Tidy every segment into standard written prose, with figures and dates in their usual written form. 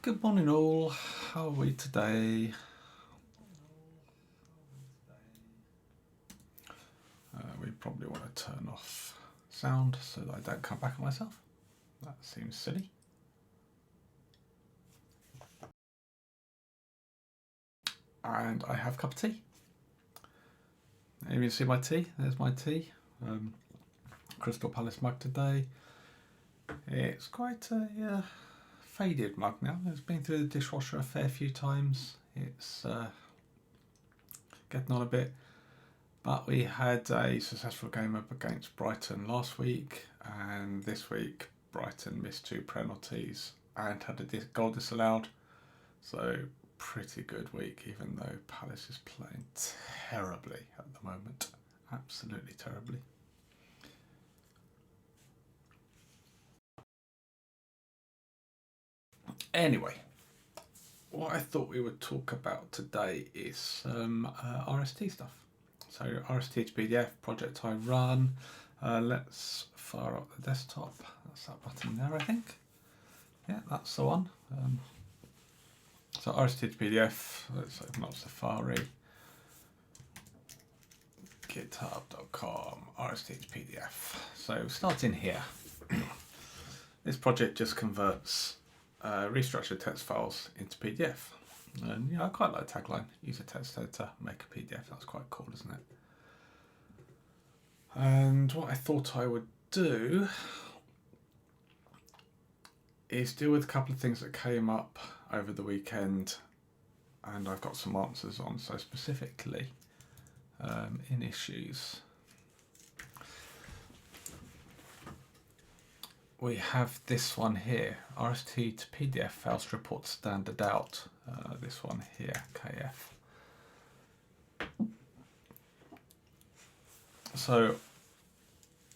Good morning all, how are we today? We probably want to turn off sound so that I don't come back on myself. That seems silly. And I have a cup of tea. You see my tea? There's my tea. Crystal Palace mug today. It's quite a faded mug now. It's been through the dishwasher a fair few times. It's getting on a bit. But we had a successful game up against Brighton last week, and this week Brighton missed 2 penalties and had a goal disallowed. So pretty good week, even though Palace is playing terribly at the moment. Absolutely terribly. Anyway, what I thought we would talk about today is some RST stuff. So rst2pdf project I run. Let's fire up the desktop. That's that button there, I think. Yeah, that's the one. So rst2pdf, let's open up Safari. github.com, rst2pdf. So starting here, this project just converts restructured text files into PDF. And yeah, I quite like the tagline, use a text editor, make a PDF. That's quite cool, isn't it? And what I thought I would do is deal with a couple of things that came up over the weekend and I've got some answers on. So specifically in issues, we have this one here, RST to PDF fails to report standard out. This one here, KF. So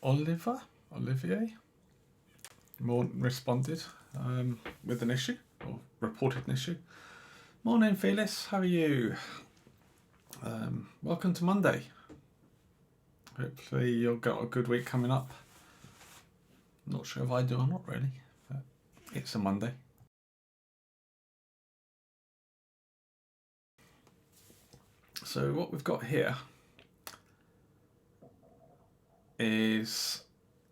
Olivier Morton responded with an issue, or reported an issue. Morning Phyllis, how are you? Welcome to Monday. Hopefully you'll get a good week coming up. Not sure if I do or not really, but it's a Monday. So what we've got here is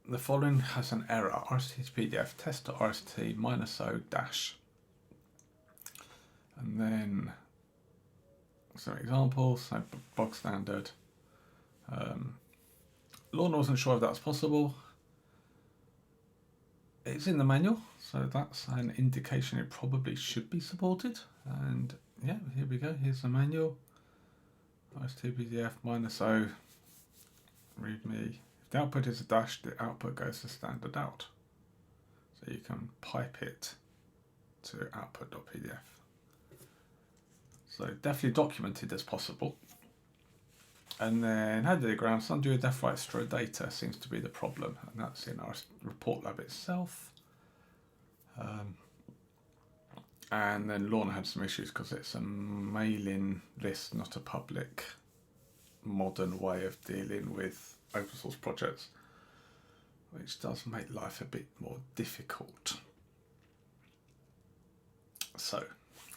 the following has an error, rst2pdf test.rst -o dash. And then some examples, so bog standard. Lorna wasn't sure if that's possible. It's in the manual, so that's an indication it probably should be supported. And yeah, here we go. Here's the manual. rst2pdf -o readme. If the output is a dash, the output goes to standard out. So you can pipe it to output.pdf. So definitely documented as possible. And then how diagrams, undo a def right stroke data seems to be the problem, and that's in our report lab itself. And then Lorna had some issues because it's a mailing list, not a public modern way of dealing with open source projects, which does make life a bit more difficult. So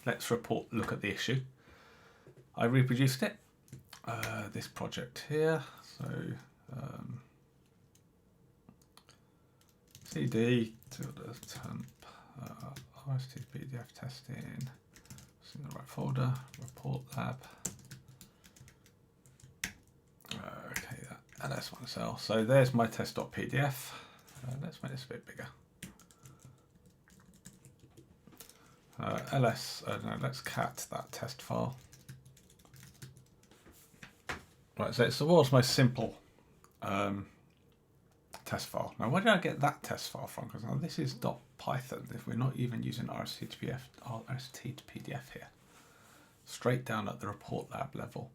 let's look at the issue. I reproduced it. This project here, so cd temp rst2pdf testing, it's in the right folder, report lab, okay, that ls1sl. So there's my test.pdf. Let's make this a bit bigger. Let's cat that test file. Right, so it's the world's most simple test file. Now, where did I get that test file from? Because now this is .python. If we're not even using rst2pdf here, straight down at the report lab level,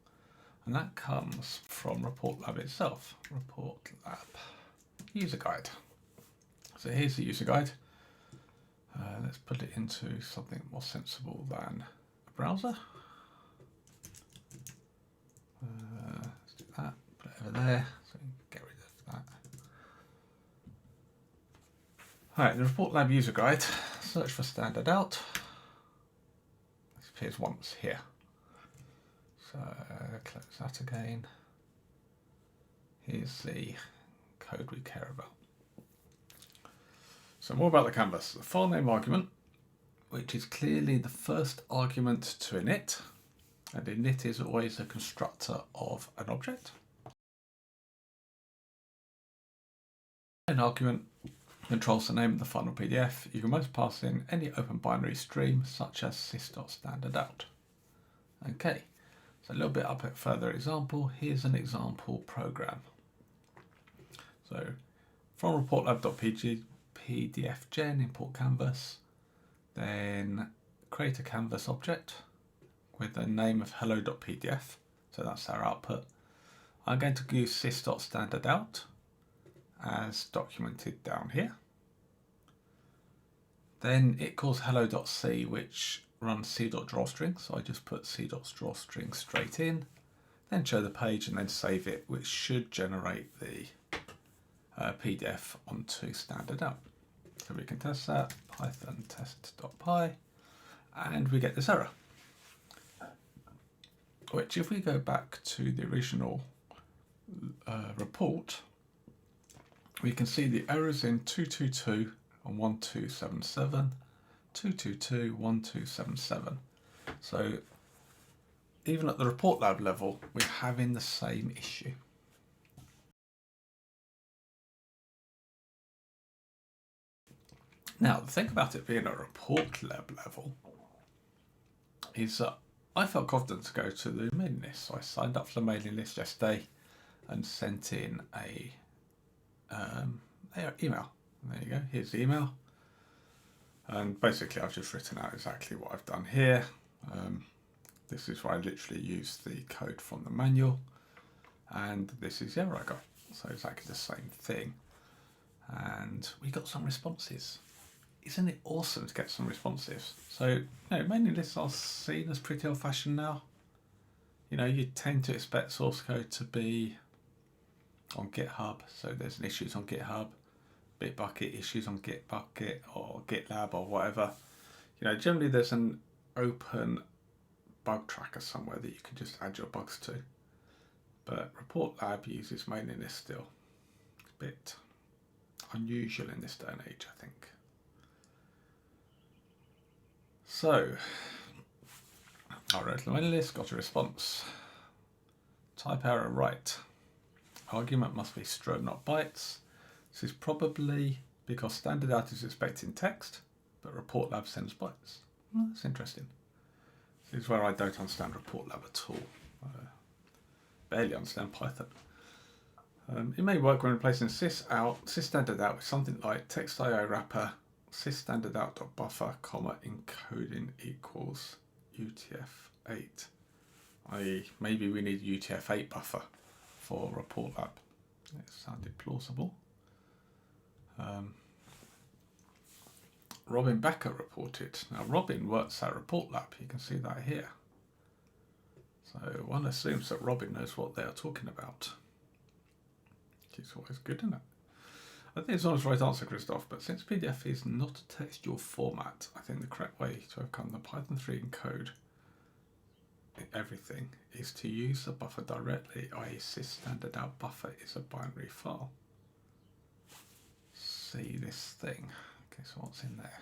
and that comes from report lab itself. Report lab user guide. So here's the user guide. Let's put it into something more sensible than a browser. Let's do that, put it over there, so we can get rid of that. Alright, the report lab user guide, search for standard out. appears once here. So close that again. Here's the code we care about. So more about the canvas. The file name argument, which is clearly the first argument to init, and init is always a constructor of an object. An argument controls the name of the final PDF. You can most pass in any open binary stream, such as sys.stdout. Okay, so a little bit up at further example. Here's an example program. So from reportlab.pdf.gen, import canvas, then create a canvas object with the name of hello.pdf. So that's our output. I'm going to use sys.stdout as documented down here. Then it calls hello.c, which runs c.drawstring. So I just put c.drawstring straight in, then show the page and then save it, which should generate the PDF onto stdout. So we can test that, python test.py, and we get this error. Which if we go back to the original report, we can see the errors in 222 and 1277, 222, 1277. So even at the report lab level, we're having the same issue. Now, the thing about it being a report lab level is that I felt confident to go to the mailing list. So I signed up for the mailing list yesterday and sent in a email. There you go, here's the email. And basically I've just written out exactly what I've done here. This is where I literally used the code from the manual. And this is the error I got. So exactly the same thing. And we got some responses. Isn't it awesome to get some responses? So, mailing lists are seen as pretty old-fashioned now. You tend to expect source code to be on GitHub. So there's issues on GitHub, Bitbucket issues on Gitbucket or GitLab or whatever. Generally there's an open bug tracker somewhere that you can just add your bugs to. But Report Lab uses mailing lists still. It's a bit unusual in this day and age, I think. So, I wrote the mailing list, got a response. Type error right. Argument must be string, not bytes. This is probably because stdout is expecting text, but Report Lab sends bytes. Well, that's interesting. This is where I don't understand Report Lab at all. Barely understand Python. It may work when replacing sys.stdout with something like text.io wrapper sys.stdout.buffer, encoding equals UTF-8. i.e. maybe we need UTF-8 buffer for Report Lab. It sounded plausible. Robin Becker reported. Now Robin works at Report Lab, you can see that here. So one assumes that Robin knows what they are talking about. Which is always good, isn't it? I think it's not the right answer, Christoph, but since PDF is not a textual format, I think the correct way to overcome the Python 3 encode everything is to use the buffer directly, i.e. sys.stdout buffer is a binary file. See this thing. Okay, so what's in there?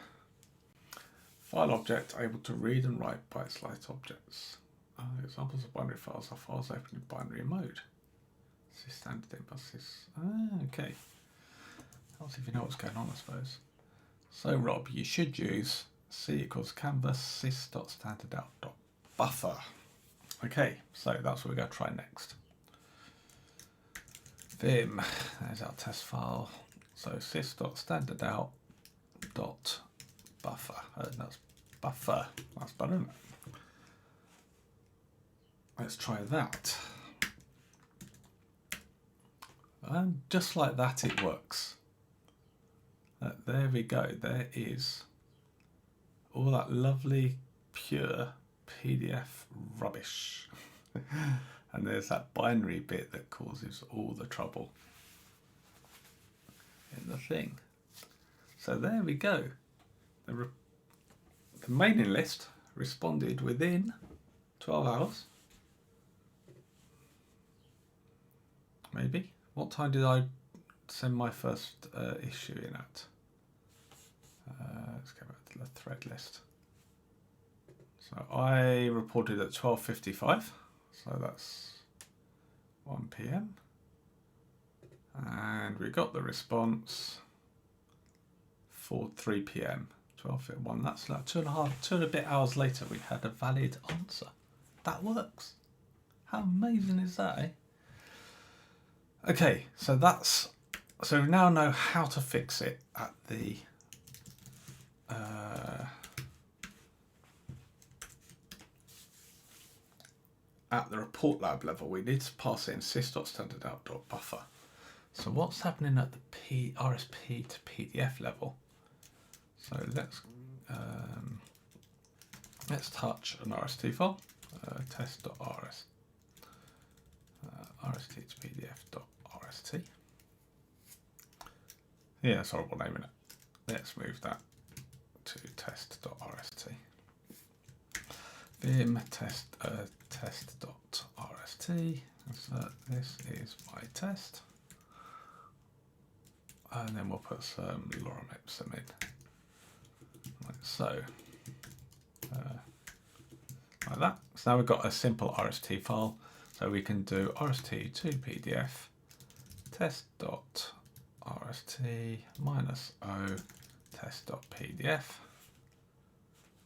File object able to read and write byte-slice objects. Examples of binary files are files open in binary mode. Okay. Helps if you know what's going on, I suppose. So Rob, you should use c equals canvas sys.stdout.buffer. Okay, so that's what we're going to try next. Vim, there's our test file. So sys.stdout.buffer. That's buffer. That's better, isn't it? Let's try that. And just like that, it works. There we go. There is all that lovely, pure PDF rubbish. And there's that binary bit that causes all the trouble in the thing. So there we go. The mailing list responded within 12 hours. Maybe. What time did I send my first issue in at? Let's go back to the thread list. So I reported at 12:55, so that's 1 p.m. And we got the response for 3 p.m. 12:01. That's like two and a bit hours later. We had a valid answer. That works. How amazing is that, eh? Okay, so we now know how to fix it at the report lab level. We need to pass in sys.stdout.buffer. So what's happening at the RSP to PDF level? So let's touch an RST file, test.rs, rst to pdf.rst. Yeah, that's horrible naming it. Let's move that to test.rst. Vim test.rst. So this is my test. And then we'll put some lorem ipsum in. Like so. Like that. So now we've got a simple RST file. So we can do rst2pdf test.rst -o test.pdf.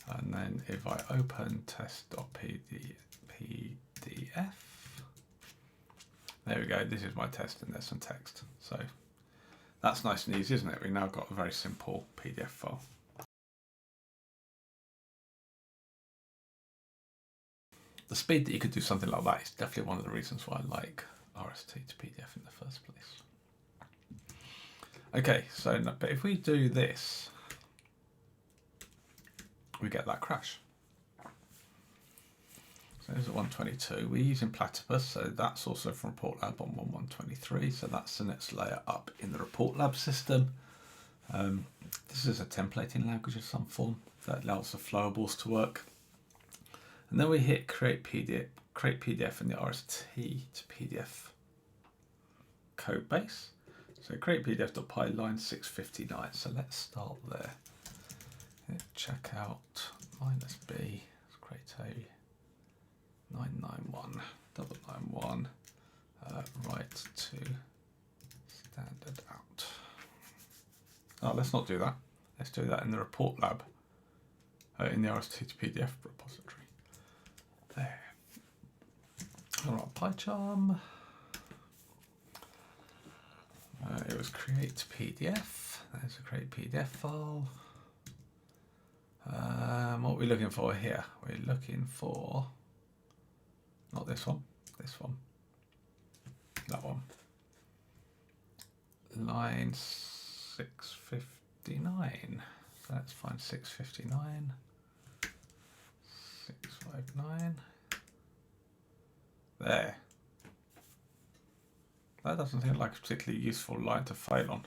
And then if I open test.pdf, there we go, this is my test and there's some text. So that's nice and easy, isn't it? We've now got a very simple PDF file. The speed that you could do something like that is definitely one of the reasons why I like RST to PDF in the first place. Okay, so but if we do this, we get that crash. So there's at 122. We're using Platypus, so that's also from Report Lab on 123. So that's the next layer up in the Report Lab system. This is a templating language of some form that allows the flowables to work. And then we hit create PDF in the RST to PDF code base. So create PDF.py line 659. So let's start there. Hit checkout -b, create a 991 991 write to standard out. Oh, let's not do that. Let's do that in the report lab, in the RST to PDF repository. There. All right, PyCharm. It was create PDF. There's a create PDF file. What are we looking for here? We're looking for not this one, this one, that one. Line 659. So let's find 659. 659. There. That doesn't seem like a particularly useful line to fail on.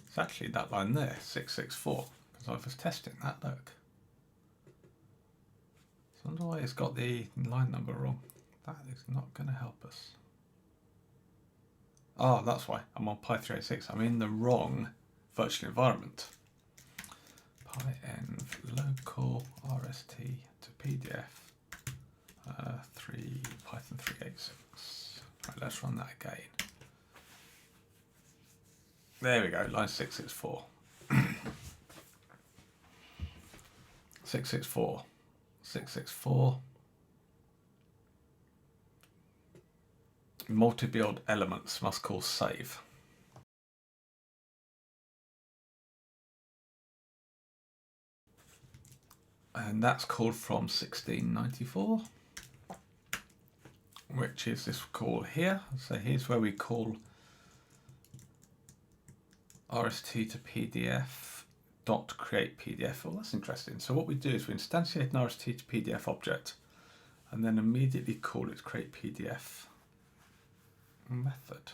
It's actually that line there, 664, because I was testing that, look. So I wonder why it's got the line number wrong. That is not going to help us. Oh, that's why. I'm on Py386. I'm in the wrong virtual environment. Pyenv local RST to PDF 3 Python 386. Right, let's run that again. There we go, line 664. 664. 664. Multi-build elements must call save. And that's called from 1694, which is this call here. So here's where we call RST to PDF dot create PDF. Well, that's interesting. So what we do is we instantiate an RST to PDF object and then immediately call it create PDF. method.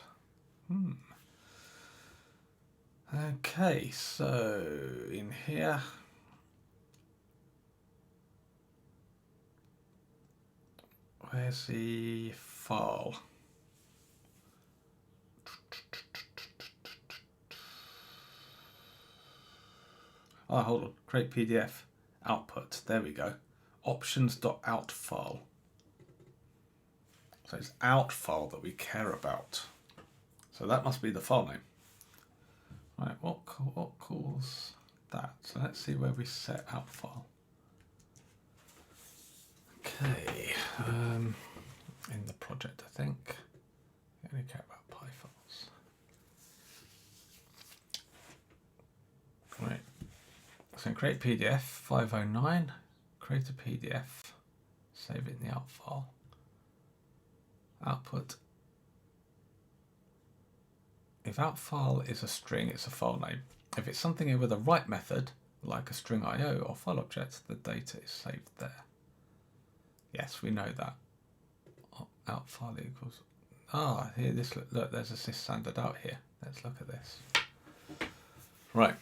Okay, so in here, where's the file? Oh, hold on, create PDF, output, there we go. Options.out file. So it's out file that we care about. So that must be the file name. Right, what calls that? So let's see where we set out file. Okay, in the project, I think. We only care about Py files. Right, so create PDF 509, create a PDF, save it in the out file. Output. If out file is a string, it's a file name. If it's something with a write method, like a string IO or file object, the data is saved there. Yes, we know that. Out file equals. Here, this look. There's a sys_standard out here. Let's look at this. Right.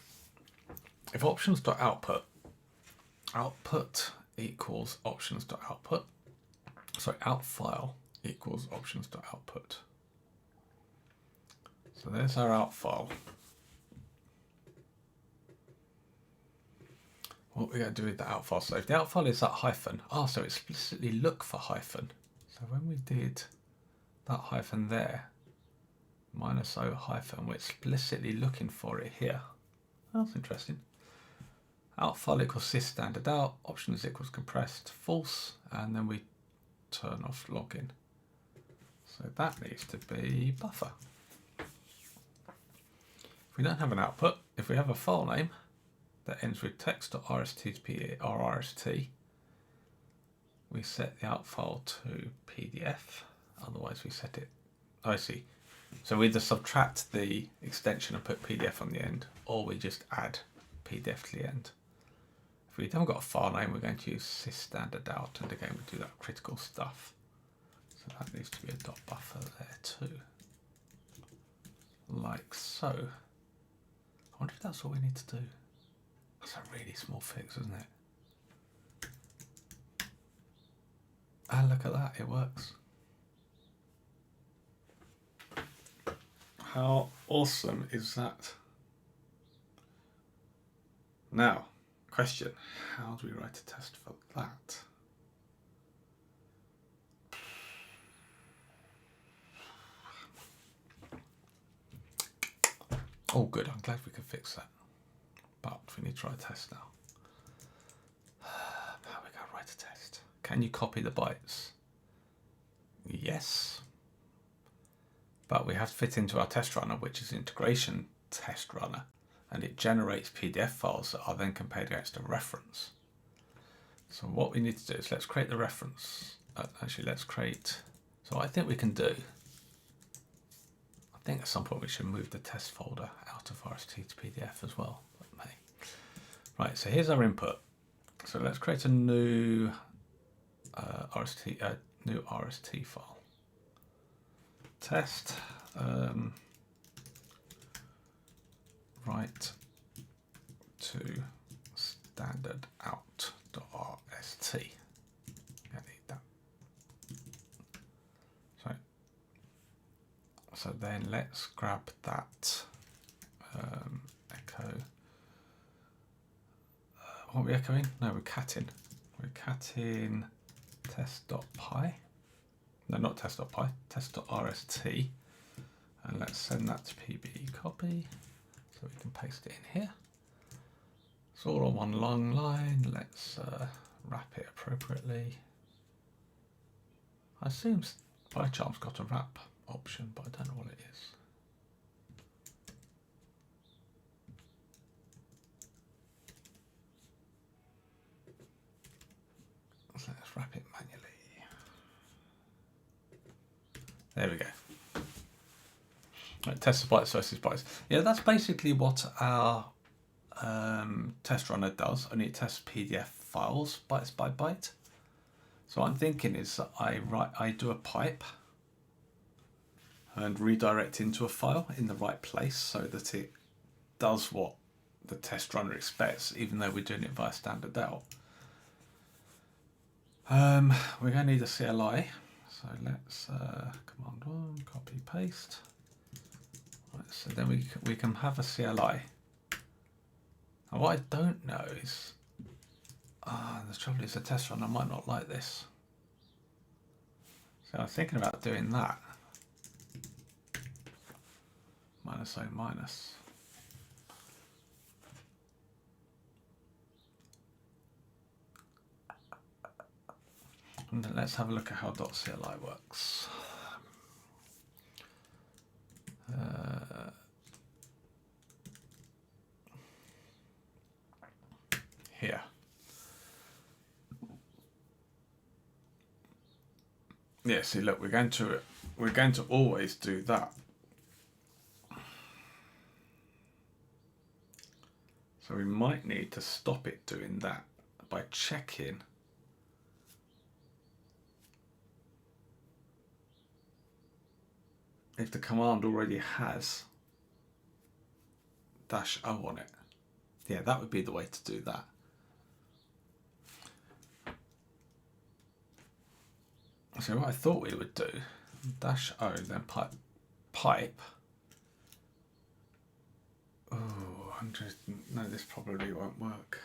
If options.output, output equals options.output. Sorry, out file equals options.output. So there's our out file. What we got to do with the out file? So if the out file is that hyphen, so explicitly look for hyphen. So when we did that hyphen there, -o hyphen, we're explicitly looking for it here. That's interesting. Out file equals sys_standard out, options equals compressed, false, and then we turn off login. So that needs to be buffer. If we don't have an output, if we have a file name that ends with text.rst2pdf, we set the out file to PDF, otherwise we set it, I see. So we either subtract the extension and put PDF on the end, or we just add PDF to the end. If we haven't got a file name, we're going to use sys_standard out, and again we do that critical stuff. So that needs to be a .buffer there too, like so. I wonder if that's all we need to do. That's a really small fix, isn't it? And look at that, it works. How awesome is that? Now, question, how do we write a test for that? Oh good, I'm glad we could fix that. But we need to write a test now. How are we going to write a test? Can you copy the bytes? Yes. But we have to fit into our test runner, which is integration test runner, and it generates PDF files that are then compared against a reference. So what we need to do is let's create the reference. Actually, let's create. So what I think we can do, I think at some point we should move the test folder out of rst to PDF as well. Right, so here's our input. So let's create a new RST file. Test write to standard out.rst. I need that. So then let's grab that echo. What are we echoing? No, we're catting. We're catting test.py. No, not test.py, test.rst. And let's send that to pb copy so we can paste it in here. It's all on one long line. Let's wrap it appropriately. I assume PyCharm's got a wrap option, but I don't know what it is. Let's wrap it manually. There we go. Right, test bytes versus bytes. Yeah, that's basically what our test runner does, only it tests PDF files bytes by byte. So what I'm thinking is that I do a pipe and redirect into a file in the right place so that it does what the test runner expects, even though we're doing it via stdout. We're going to need a CLI, so let's command 1, copy, paste. Right, so then we can have a CLI. Now what I don't know is, the trouble is the test runner might not like this. So I'm thinking about doing that. -o minus. And then let's have a look at how .cli works. Here. Yeah, see, look, we're going to always do that. So we might need to stop it doing that by checking if the command already has -o on it. Yeah, that would be the way to do that. So what I thought we would do, -o, then pipe. Oh, no, this probably won't work.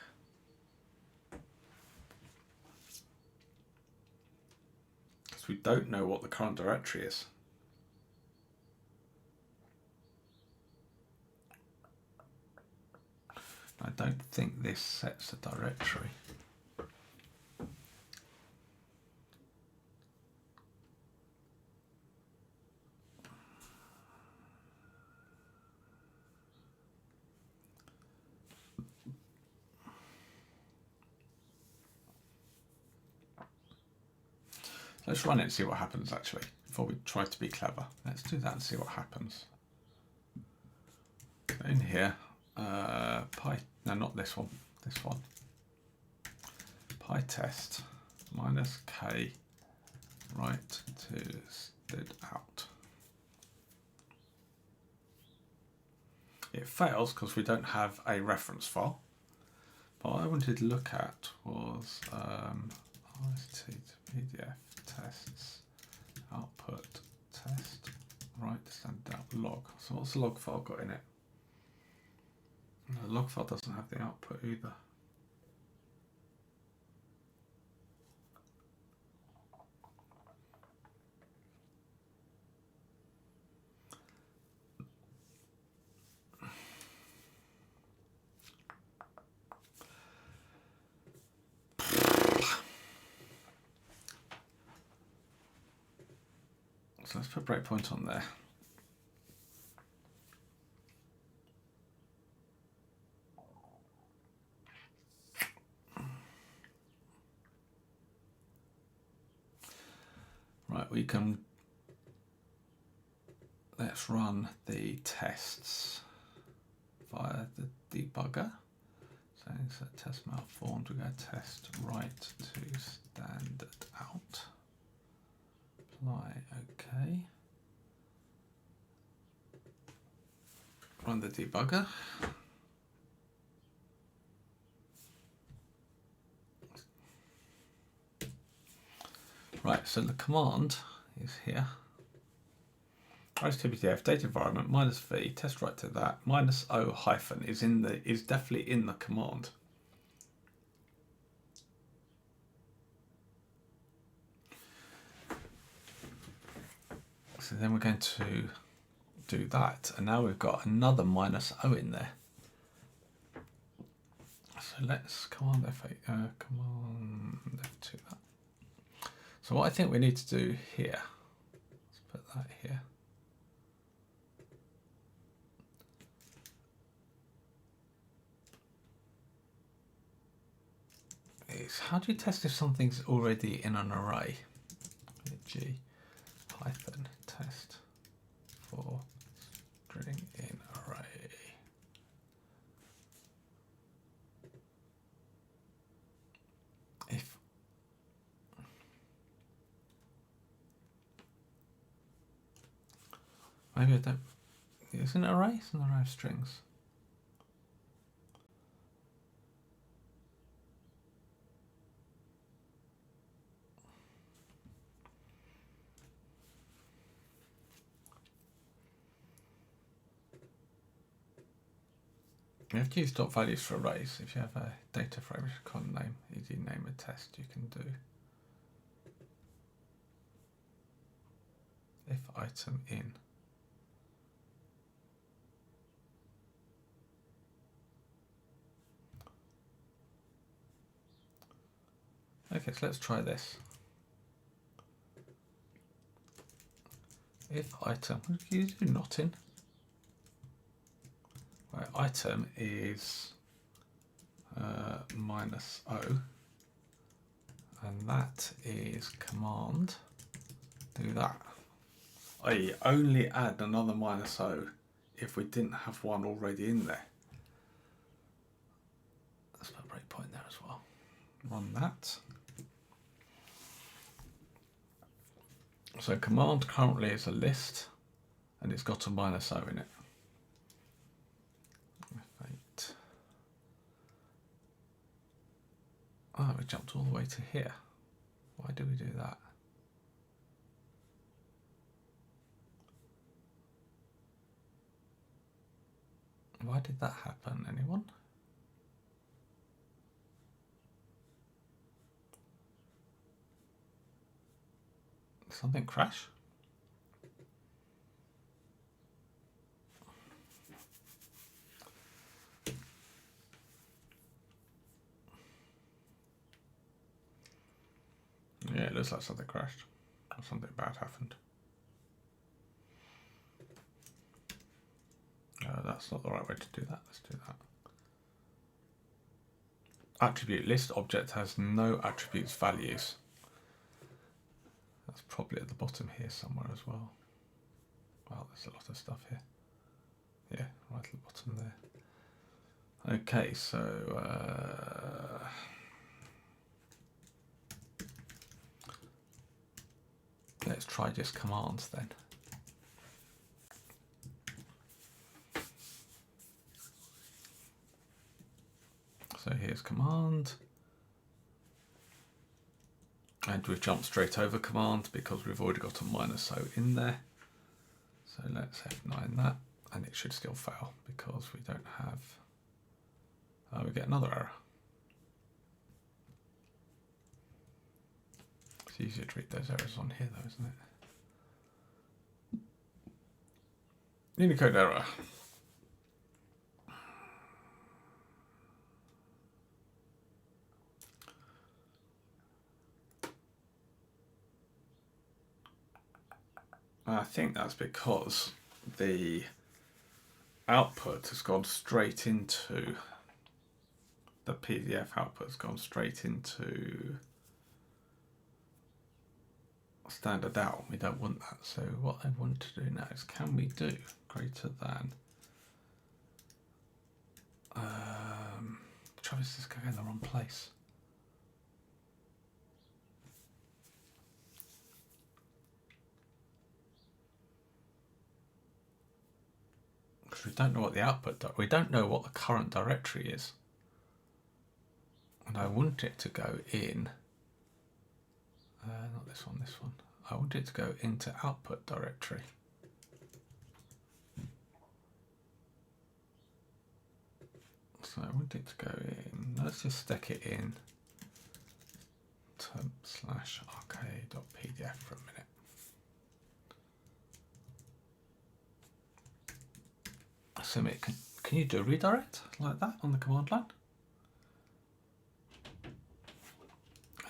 Because we don't know what the current directory is. I don't think this sets a directory. Let's run it and see what happens actually, before we try to be clever. Let's do that and see what happens. In here, no, not this one, this one. PyTest -k write to stdout. It fails because we don't have a reference file. But what I wanted to look at was rst2pdf tests output test write to stdout log. So what's the log file got in it? The log file doesn't have the output either. So let's put breakpoint on there. Right, we can, let's run the tests via the debugger. So instead of test malformed, we go test write to stdout. Apply, OK. Run the debugger. Right, so the command is here. rst2pdf data environment -v test write to that -o hyphen is definitely in the command. So then we're going to do that, and now we've got another -o in there. So let's command F2 that. So what I think we need to do here, let's put that here. Is how do you test if something's already in an array? G hyphen test for string in array. If Maybe I don't. Isn't it an array? It's an array of strings. You have to use dot values for arrays. If you have a data frame with a column name, easy name a test, you can do if item in. Okay, so let's try this. If item, what do you do? Not in. Right, item is minus O, and that is command. Do that. I only add another minus O if we didn't have one already in there. Let's put a breakpoint there as well. Run that. So command currently is a list, and it's got a minus O in it. F8. Oh, we jumped all the way to here. Why do we do that? Why did that happen? Anyone? Something crash? Yeah, it looks like something crashed or something bad happened. That's not the right way to do that. Let's do that. Attribute list object has no attributes values. That's probably at the bottom here somewhere as well. Wow, there's a lot of stuff here. Yeah, right at the bottom there. Okay, so let's try just commands then. So here's command. And we've jumped straight over command because we've already got a minus O in there. So let's F9 that, and it should still fail because we don't have, we get another error. It's easier to read those errors on here though, isn't it? Unicode error. I think that's because the output has gone straight into, the PDF output has gone straight into standard out. We don't want that. So what I want to do now is, can we do greater than, Travis is going in the wrong place. We don't know what the output, we don't know what the current directory is. And I want it to go in, not this one, this one. I want it to go into output directory. So I want it to go in, let's just stick it in temp/rk.pdf for a minute. So can you do a redirect like that on the command line?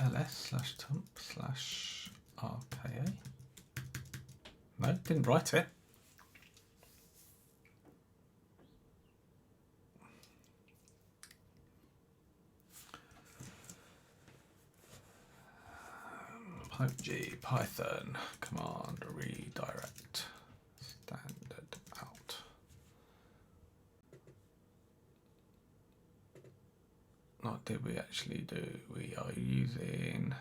ls/temp/rka. No, didn't write it. Pipe G Python command redirect standard out. What did we actually do? We are using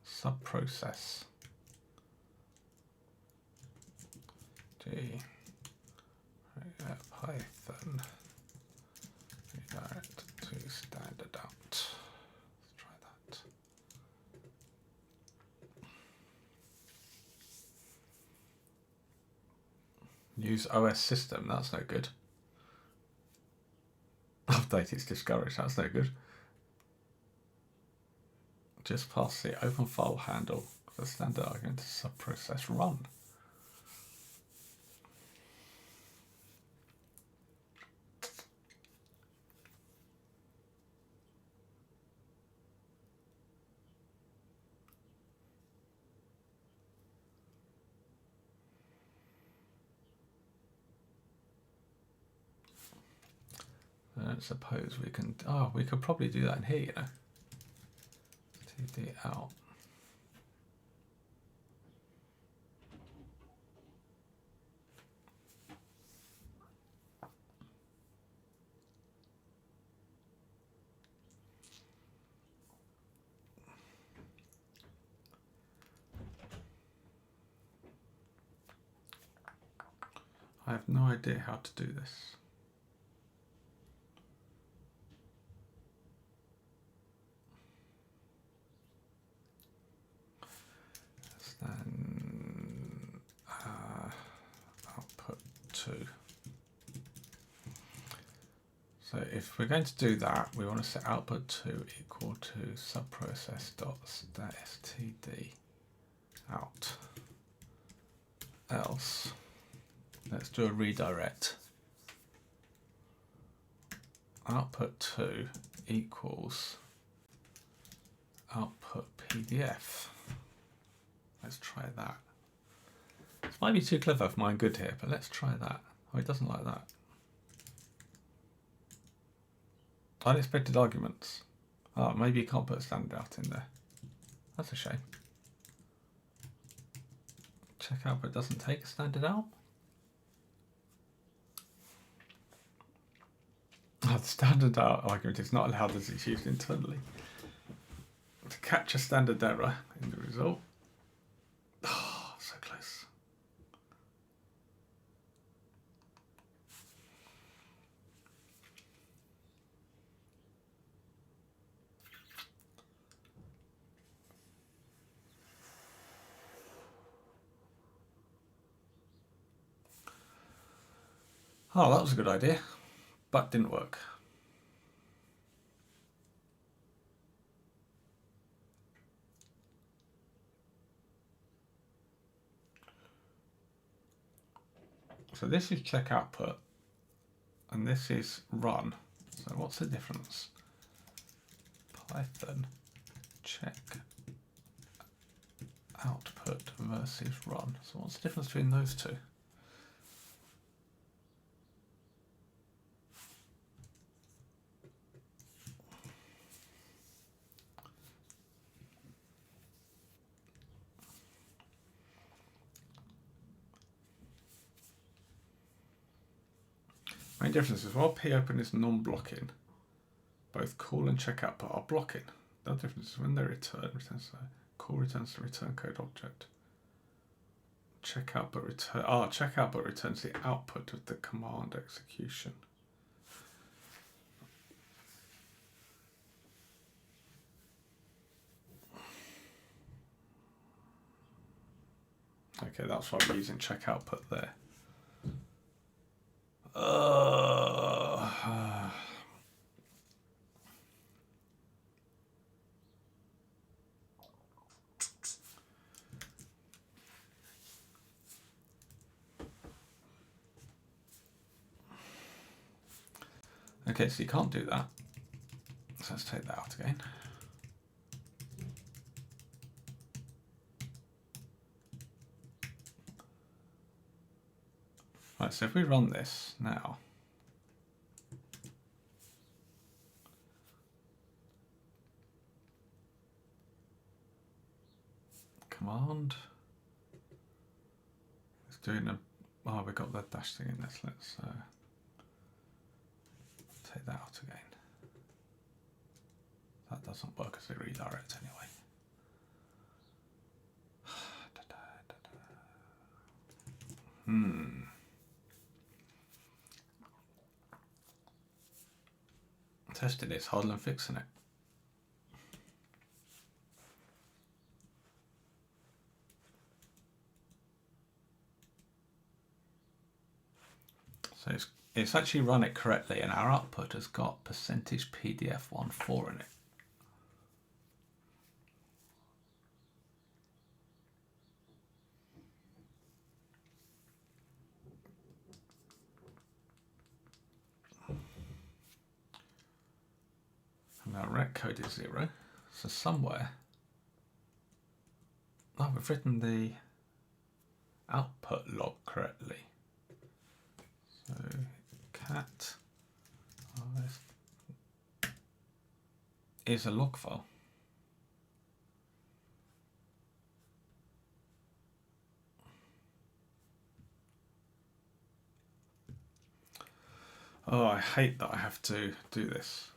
subprocess G Python redirect to standard out. Let's try that. Use OS system, that's no good. Update it's discouraged, that's no good. Just pass the open file handle for standard argument to subprocess run. I don't suppose we can, we could probably do that in here, you know. stdout. I have no idea how to do this. Then output 2. So if we're going to do that, we want to set output 2 equal to subprocess.stdout. Else, let's do a redirect. Output 2 equals output PDF. Let's try that. This might be too clever for my good here, but let's try that. Oh, it doesn't like that. Unexpected arguments. Oh, maybe you can't put standard out in there. That's a shame. Check out, but it doesn't take a standard out. Oh, the standard out argument is not allowed as it's used internally. To catch a standard error in the result. Oh, so close. Oh, that was a good idea, but didn't work. So this is check output, and this is run. So what's the difference? Python check output versus run. So what's the difference between those two? Main difference is while popen is non-blocking, both call and check output are blocking. The difference is when they returns the call returns the return code object. Check output returns the output of the command execution. Okay, that's why we're using check output there. Okay, so you can't do that. So let's take that out again. Right, so if we run this now, command, it's doing a, oh, we got that dash thing in this, let's take that out again. That doesn't work as a redirect anyway. testing this harder than fixing it. So it's actually run it correctly, and our output has got %pdf14 in it. And our rect code is 0. So somewhere, oh, we've written the output log correctly. So cat is a log file. Oh, I hate that I have to do this.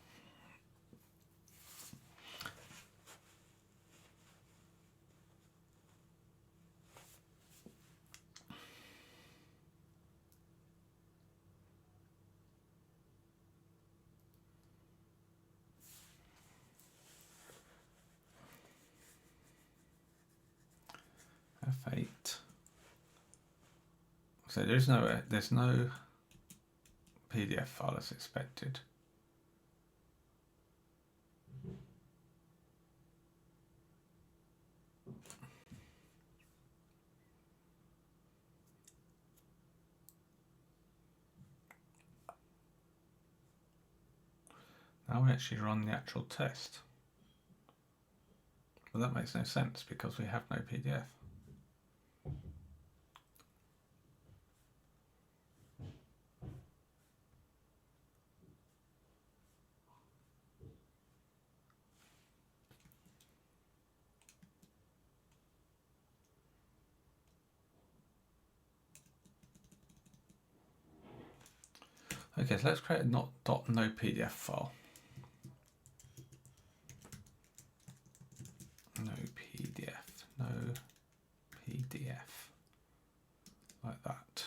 F8. So there's no PDF file as expected. Now we actually run the actual test. But that makes no sense because we have no PDF. Okay, so let's create a no PDF file. No PDF, like that.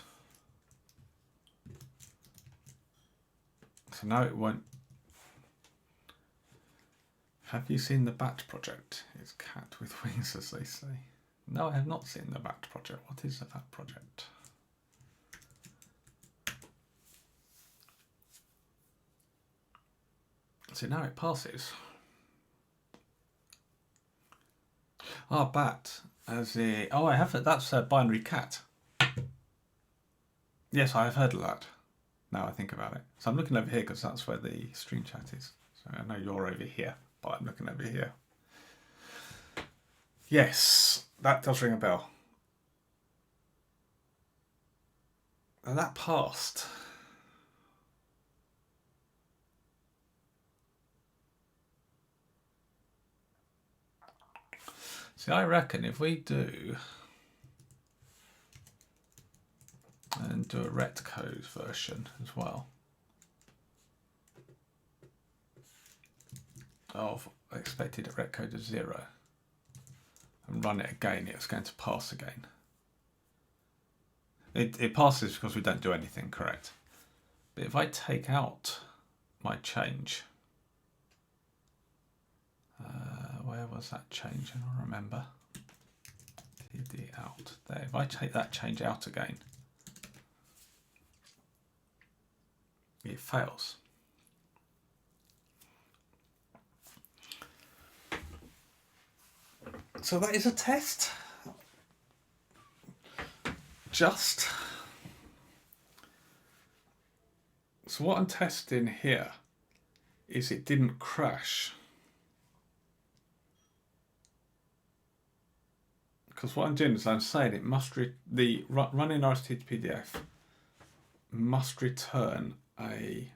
So now it won't. Have you seen the bat project? It's cat with wings, as they say. No, I have not seen the bat project. What is the bat project? So now it passes. Ah, bat as a... Oh, I have it. That's a binary cat. Yes, I have heard of that. Now I think about it. So I'm looking over here because that's where the stream chat is. So I know you're over here, but I'm looking over here. Yes, that does ring a bell. And that passed. See, I reckon if we do and do a rect code version as well of expected rect code of 0 and run it again, it's going to pass again. It passes because we don't do anything correct. But if I take out my change, where was that change? I don't remember. stdout there. If I take that change out again, it fails. So that is a test. Just. So what I'm testing here is it didn't crash. Because what I'm doing is I'm saying it must running rst2pdf must return a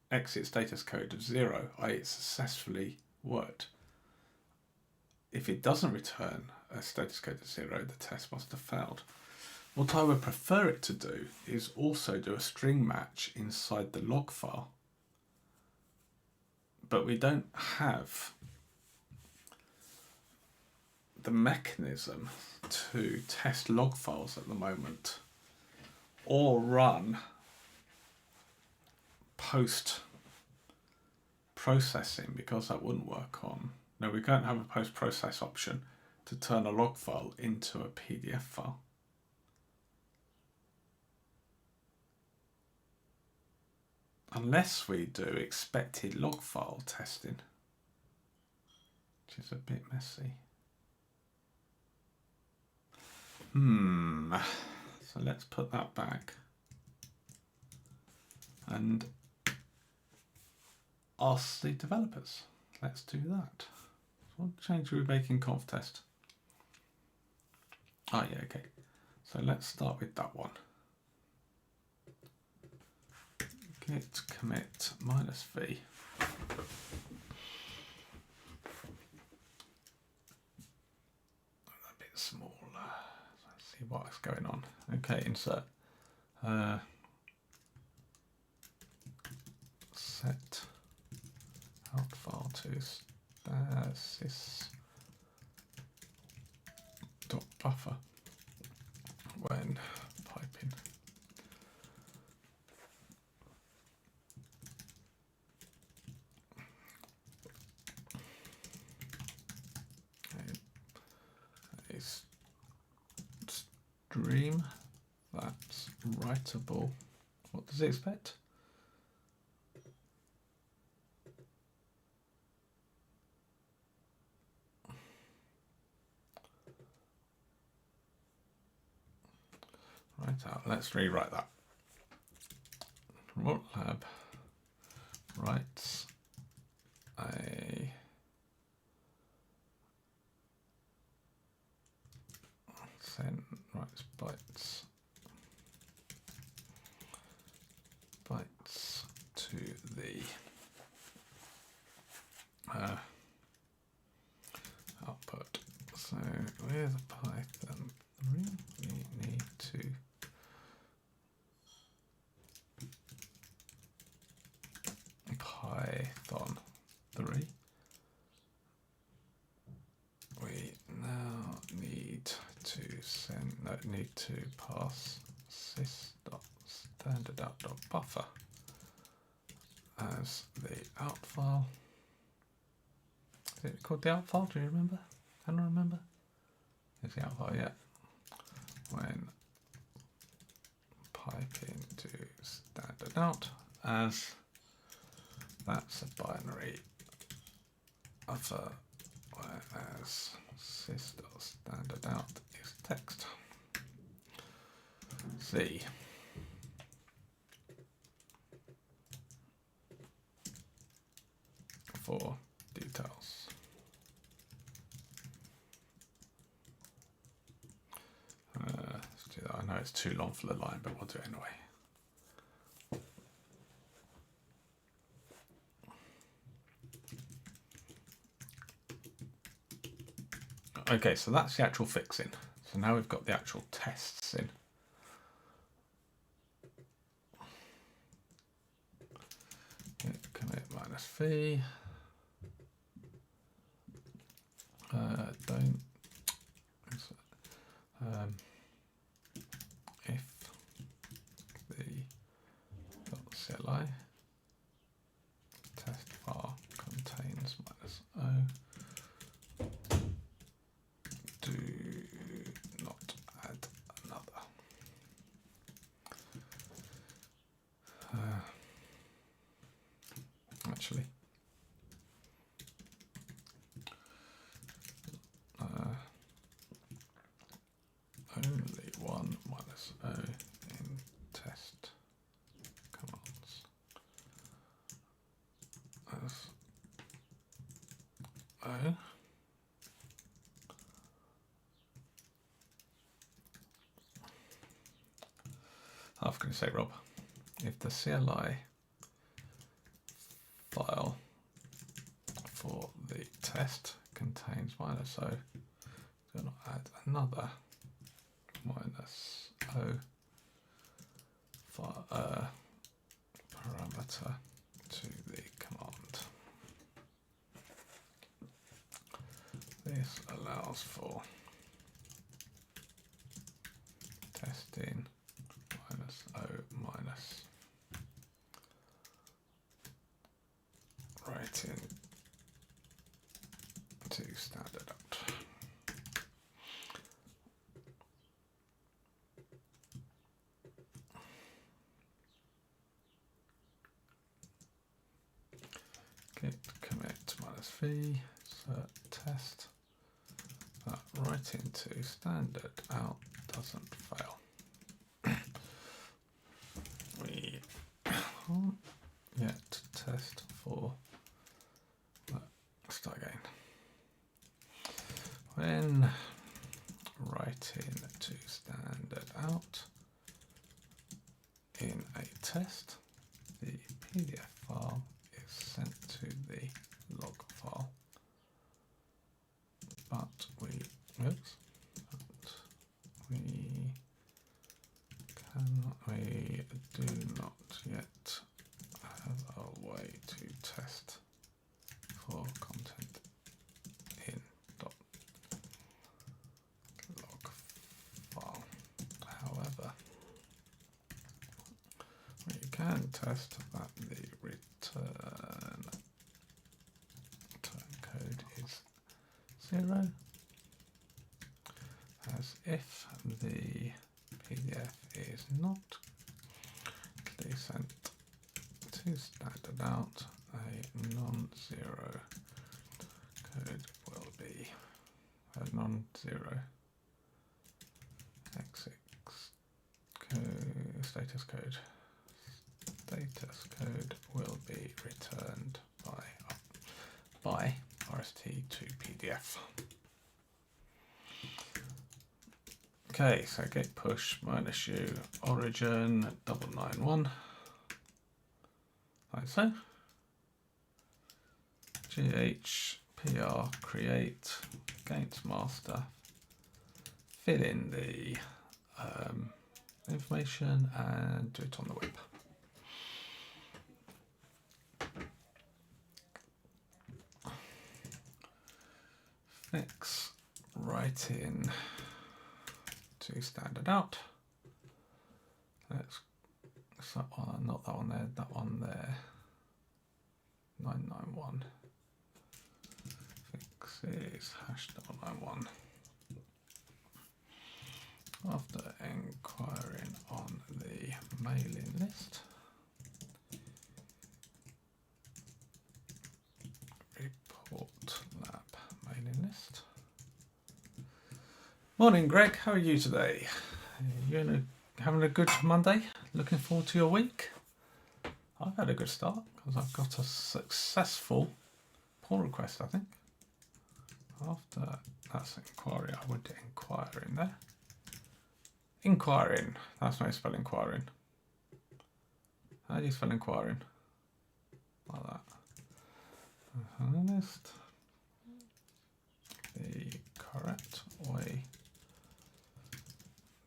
exit status code of 0, i.e. it successfully worked. If it doesn't return a status code of 0, the test must have failed. What I would prefer it to do is also do a string match inside the log file. But we don't have the mechanism to test log files at the moment or run post post-processing, because that wouldn't work on. No, we don't have a post-process option to turn a log file into a PDF file. Unless we do expected log file testing, which is a bit messy. So let's put that back and ask the developers. Let's do that. What change are we making conf test? Oh yeah, okay. So let's start with that one. Git commit -v. A bit smaller. Let's see what's going on. Okay, insert. Set out file to sys.buffer when piping. A stream that's writable. What does it expect? Right out. Let's rewrite that. RootLab writes a writes bytes to the output. So with Python 3, we need to Python 3. We now need to pass sys.stdout.buffer as the out file. Is it called the out file? Do you remember? Can I remember? Is the out file? Yeah. When piping to standard out, as that's a binary other, whereas sys.standardout is text. C. For details. Let's do that. I know it's too long for the line, but we'll do it anyway. Okay, so that's the actual fixing. So now we've got the actual tests in. Commit -v. Don't. If the .cli test file contains -o, do not add another. Actually, only one -o in test commands. As o. I was going to say, Rob, if the CLI file for the test contains -o, do not add another -o parameter to the command. This allows for testing -o -. Right. git commit -v cert test that right into standard out doesn't fail. We can't yet test for, start again. When writing to standard out in a test, the PDF file is sent to the log file, but we do not yet have a way to test for content in .log file. However, we can test that the return code is 0, as if the PDF is not sent to standard out, a non-zero code will be a non-zero exit code, status code will be returned by rst2pdf. Okay, so git push -u origin 991, like so. GHPR create against master, fill in the information and do it on the web. Fix writing to standard out. Let's that one, not that one there, that one there. 991. Fixes #991. After inquiring on the mailing list, report lab mailing list. Morning, Greg. How are you today? You having a good Monday? Looking forward to your week? I've had a good start because I've got a successful pull request, I think. After that's inquiry, I would inquire in there. Inquiring. That's how you spell inquiring. How do you spell inquiring? Like that. List. The correct way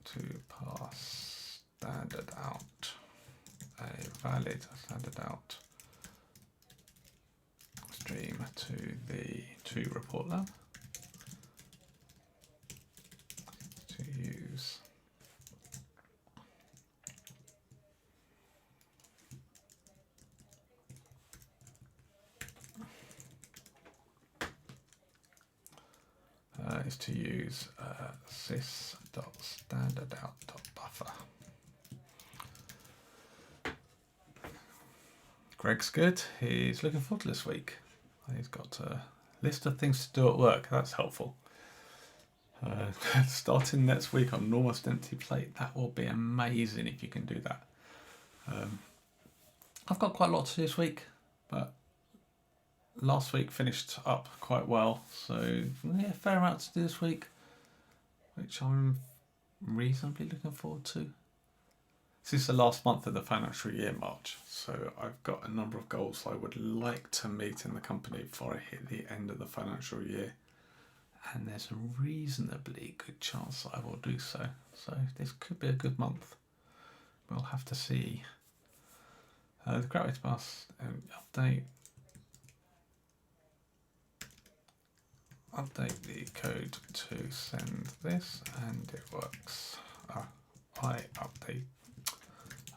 to pass standard out, a valid standard out stream to report lab, to use is to use sys.standardout.buffer. Greg's good. He's looking forward to this week. He's got a list of things to do at work. That's helpful. Starting next week on an almost empty plate. That will be amazing if you can do that. I've got quite a lot to do this week, but last week finished up quite well. So yeah, fair amount to do this week, which I'm reasonably looking forward to. This is the last month of the financial year, March, so I've got a number of goals I would like to meet in the company before I hit the end of the financial year, and there's a reasonably good chance that I will do so. So this could be a good month. We'll have to see. The great way to pass update the code to send this, and it works. I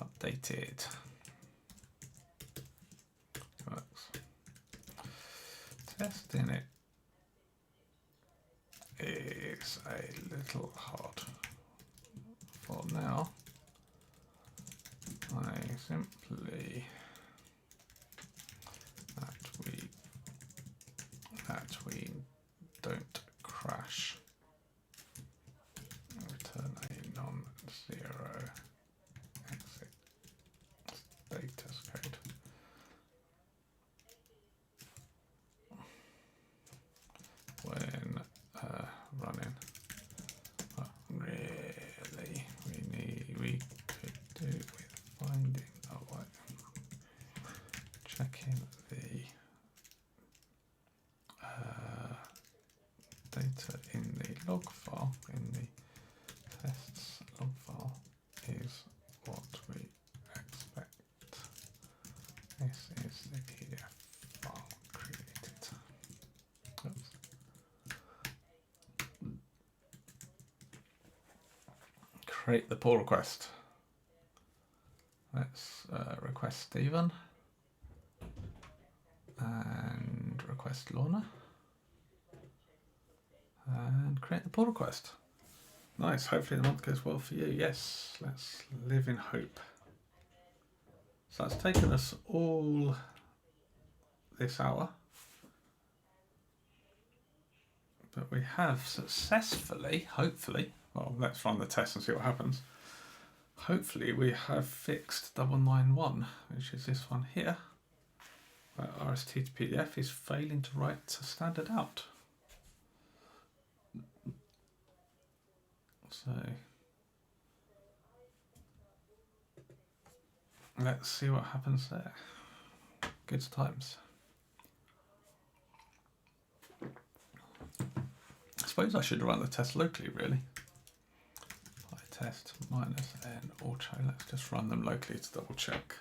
updated. Works. Testing it is a little hard for now. I simply that we machine don't crash. Return a non-zero exit status code. When running, really, we could do with finding a way, checking the data in the log file, in the tests log file, is what we expect. This is the PDF file created. Oops. Create the pull request. Let's request Stephen and request Lorna and create the pull request. Nice, hopefully the month goes well for you. Yes, let's live in hope. So that's taken us all this hour, but we have successfully, hopefully, well, let's run the test and see what happens. Hopefully we have fixed 991, which is this one here. rst2pdf is failing to write to standard out. So let's see what happens there. Good times. I suppose I should run the test locally, really. Test minus n auto. Let's just run them locally to double check.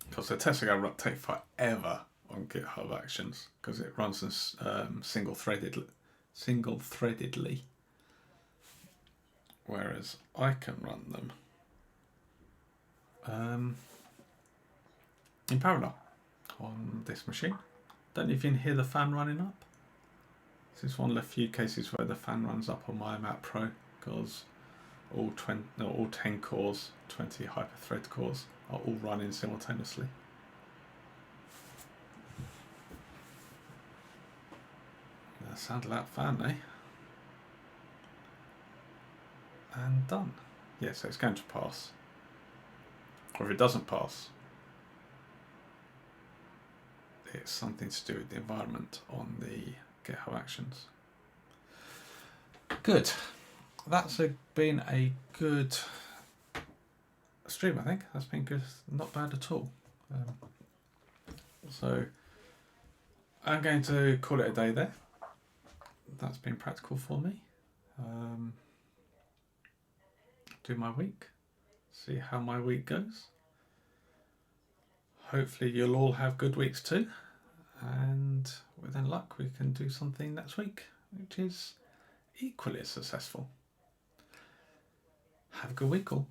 Because the tests are going to take forever on GitHub Actions because it runs as single-threadedly, whereas I can run them in parallel on this machine. Don't know if you can hear the fan running up. This is one of the few cases where the fan runs up on my Mac Pro because all 10 cores, 20 hyperthread cores are all running simultaneously. The sound of that fan, eh? And done. Yeah, so it's going to pass. Or if it doesn't pass, it's something to do with the environment on the GitHub Actions. Good. That's been a good stream, I think. That's been good. Not bad at all. So I'm going to call it a day there. That's been practical for me. Do my week. See how my week goes. Hopefully you'll all have good weeks too. And with any luck, we can do something next week, which is equally as successful. Have a good week all.